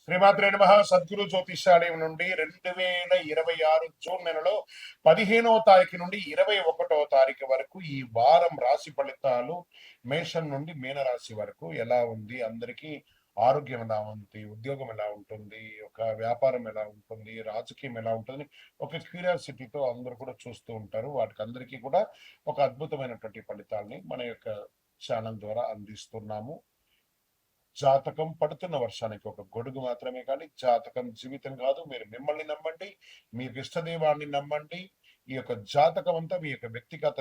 శ్రీమాత్రే నమః. సద్గురు జ్యోతిషాలయం నుండి 2026 జూన్ నెలలో 15వ తారీఖు నుండి 21వ తారీఖు వరకు ఈ వారం రాశి ఫలితాలు మేషం నుండి మీనరాశి వరకు ఎలా ఉంది, అందరికీ ఆరోగ్యం ఎలా ఉంది, ఉద్యోగం ఎలా ఉంటుంది, ఒక వ్యాపారం ఎలా ఉంటుంది, రాజకీయం ఎలా ఉంటుంది, ఒక క్యూరియాసిటీతో అందరూ కూడా చూస్తూ ఉంటారు. వాటికి అందరికీ కూడా ఒక అద్భుతమైనటువంటి ఫలితాలని మన యొక్క ఛానల్ ద్వారా అందిస్తున్నాము. జాతకం పడుతున్న వర్షానికి ఒక గొడుగు మాత్రమే కానీ జాతకం జీవితం కాదు. మీరు మిమ్మల్ని నమ్మండి, మీకు ఇష్టదైవాన్ని నమ్మండి. ఈ యొక్క జాతకం అంతా మీ యొక్క వ్యక్తిగత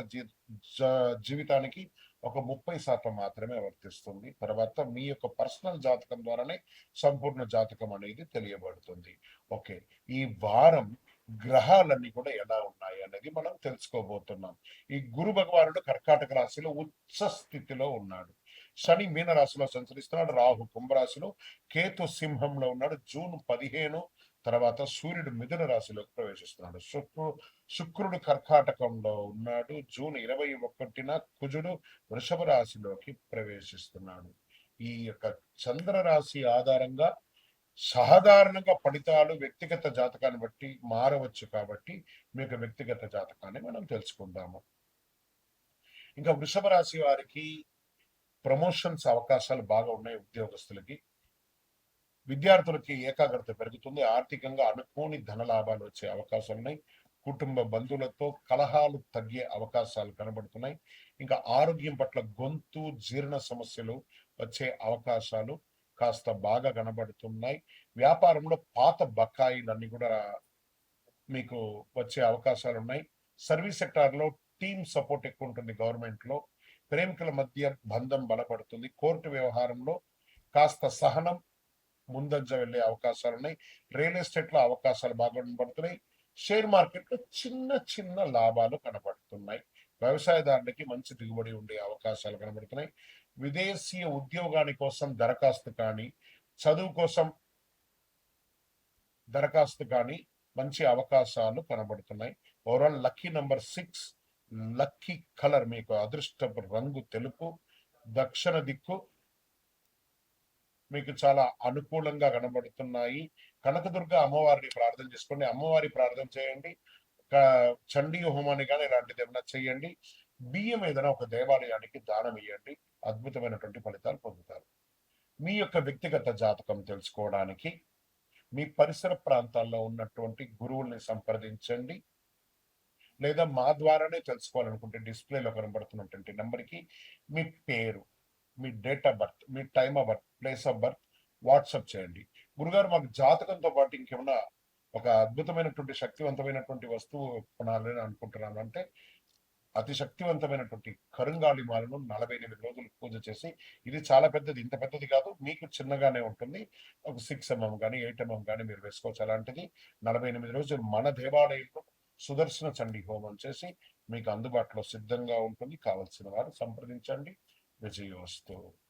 జీవితానికి ఒక 30% మాత్రమే వర్తిస్తుంది. తర్వాత మీ యొక్క పర్సనల్ జాతకం ద్వారానే సంపూర్ణ జాతకం అనేది తెలియబడుతుంది. ఓకే, ఈ వారం గ్రహాలన్నీ కూడా ఎలా ఉన్నాయి అనేది మనం తెలుసుకోబోతున్నాం. ఈ గురు భగవానుడు కర్కాటక రాశిలో ఉచ్చ స్థితిలో ఉన్నాడు. శని మీన రాశిలో సంచరిస్తున్నాడు. రాహు కుంభరాశిలో, కేతు సింహంలో ఉన్నాడు. జూన్ 15 తర్వాత సూర్యుడు మిథున రాశిలోకి ప్రవేశిస్తున్నాడు. శుక్రుడు కర్కాటకంలో ఉన్నాడు. జూన్ 21న కుజుడు వృషభ రాశిలోకి ప్రవేశిస్తున్నాడు. ఈ యొక్క చంద్ర రాశి ఆధారంగా సాధారణంగా ఫలితాలు వ్యక్తిగత జాతకాన్ని బట్టి మారవచ్చు. కాబట్టి మీకు వ్యక్తిగత జాతకాన్ని మనం తెలుసుకుందాము. ఇంకా వృషభ రాశి వారికి ప్రమోషన్స్ అవకాశాలు బాగా ఉన్నాయి. ఉద్యోగస్తులకి, విద్యార్థులకి ఏకాగ్రత పెరుగుతుంది. ఆర్థికంగా అనుకోని ధన లాభాలు వచ్చే అవకాశాలు ఉన్నాయి. కుటుంబ బంధువులతో కలహాలు తగ్గే అవకాశాలు కనబడుతున్నాయి. ఇంకా ఆరోగ్యం పట్ల గొంతు జీర్ణ సమస్యలు వచ్చే అవకాశాలు కాస్త బాగా కనబడుతున్నాయి. వ్యాపారంలో పాత బకాయిలన్నీ కూడా మీకు వచ్చే అవకాశాలు ఉన్నాయి. సర్వీస్ సెక్టార్లో టీమ్ సపోర్ట్ ఎక్కువ ఉంటుంది. గవర్నమెంట్లో ప్రేమికుల మధ్య బంధం బలపడుతుంది. కోర్టు వ్యవహారంలో కాస్త సహనం ముందంజ వెళ్లే అవకాశాలు ఉన్నాయి. రియల్ ఎస్టేట్ లో అవకాశాలు బాగా కనబడుతున్నాయి. షేర్ మార్కెట్ లో చిన్న చిన్న లాభాలు కనబడుతున్నాయి. వ్యవసాయదారులకి మంచి దిగుబడి ఉండే అవకాశాలు కనబడుతున్నాయి. విదేశీయ ఉద్యోగాని కోసం దరఖాస్తు కానీ, చదువు కోసం దరఖాస్తు కానీ మంచి అవకాశాలు కనబడుతున్నాయి. Overall lucky number 6, lucky colour మీకు అదృష్టపు రంగు తెలుపు. దక్షిణ దిక్కు మీకు చాలా అనుకూలంగా కనబడుతున్నాయి. కనకదుర్గ అమ్మవారిని ప్రార్థన చేసుకోండి. అమ్మవారి ప్రార్థన చేయండి. చండీ హోమాన్ని కానీ ఇలాంటిది ఏమైనా చేయండి. బియ్యం ఏదైనా ఒక దేవాలయానికి దానం ఇవ్వండి. అద్భుతమైనటువంటి ఫలితాలు పొందుతారు. మీ యొక్క వ్యక్తిగత జాతకం తెలుసుకోవడానికి మీ పరిసర ప్రాంతాల్లో ఉన్నటువంటి గురువుల్ని సంప్రదించండి. లేదా మా ద్వారానే తెలుసుకోవాలనుకుంటే డిస్ప్లేలో కనబడుతున్నటువంటి నెంబర్కి మీ పేరు, మీ డేట్ ఆఫ్ బర్త్, మీ time of birth, place of birth WhatsApp చేయండి. గురుగారు, మాకు జాతకంతో పాటు ఇంకేమన్నా ఒక అద్భుతమైనటువంటి శక్తివంతమైనటువంటి వస్తువు కొనాలని అనుకుంటున్నాను అంటే, అతి శక్తివంతమైనటువంటి కరుంగాళి మాలను 48 రోజులు పూజ చేసి, ఇది చాలా పెద్దది, ఇంత పెద్దది కాదు, మీకు చిన్నగానే ఉంటుంది, ఒక 6 mm కానీ 8 mm కానీ మీరు వేసుకోవచ్చు. అలాంటిది 48 రోజులు మన దేవాలయంలో సుదర్శన చండీ హోమం చేసి మీకు అందుబాటులో సిద్ధంగా ఉంటుంది. కావలసిన వారు సంప్రదించండి. విజయోస్తు.